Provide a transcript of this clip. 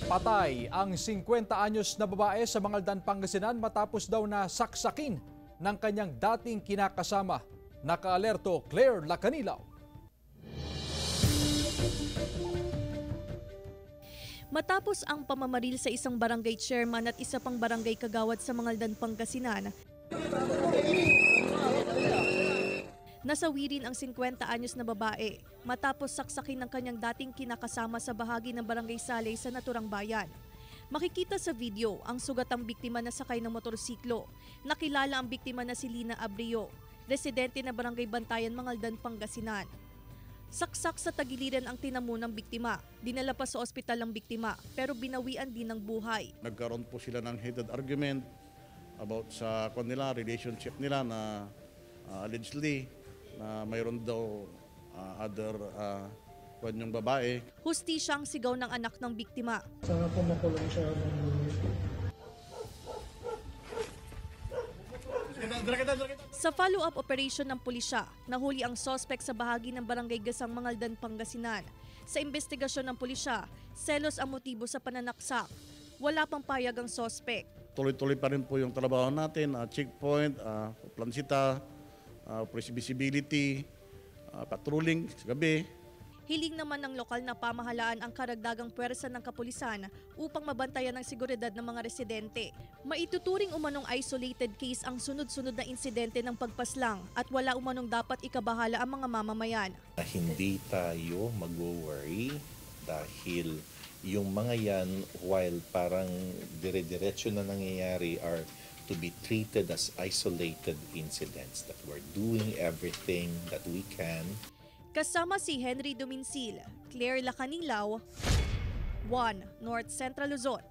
Patay ang 50 anyos na babae sa Mangaldan, Pangasinan matapos daw na saksakin ng kanyang dating kinakasama. Nakaalerto Claire Lacanilaw. Matapos ang pamamaril sa isang barangay chairman at isa pang barangay kagawad sa Mangaldan, Pangasinan, nasawi rin ang 50 anyos na babae matapos saksakin ng kanyang dating kinakasama sa bahagi ng Barangay Saley sa naturang bayan. Makikita sa video ang sugatang biktima na sakay ng motorsiklo. Nakilala ang biktima na si Lina Abrio, residente na Barangay Bantayan, Mangaldan, Pangasinan. Saksak sa tagiliran ang tinamo ng biktima. Dinala pa sa ospital ang biktima pero binawian din ng buhay. Nagkaroon po sila ng heated argument about sa kanila, relationship nila na allegedly na mayroon daw other kanyang babae. Hustisya ang sigaw ng anak ng biktima. Sana po makulong siya. Sa follow-up operation ng pulisya, nahuli ang suspect sa bahagi ng Barangay Gasang, Mangaldan, Pangasinan. Sa investigasyon ng pulisya, selos ang motibo sa pananaksak. Wala pang payag ang suspect. Tuloy-tuloy pa rin po yung trabaho natin, checkpoint, plansita, police visibility, patrolling sa gabi. Hiling naman ng lokal na pamahalaan ang karagdagang puwersa ng kapulisan upang mabantayan ang seguridad ng mga residente. Maituturing umanong isolated case ang sunod-sunod na insidente ng pagpaslang at wala umanong dapat ikabahala ang mga mamamayan. Hindi tayo mag-worry dahil yung mga yan, while parang dire-diretso na nangyayari, are to be treated as isolated incidents, that we're doing everything that we can. Kasama si Henry Duminsil, Claire Lacanilaw, 1 North Central Luzon.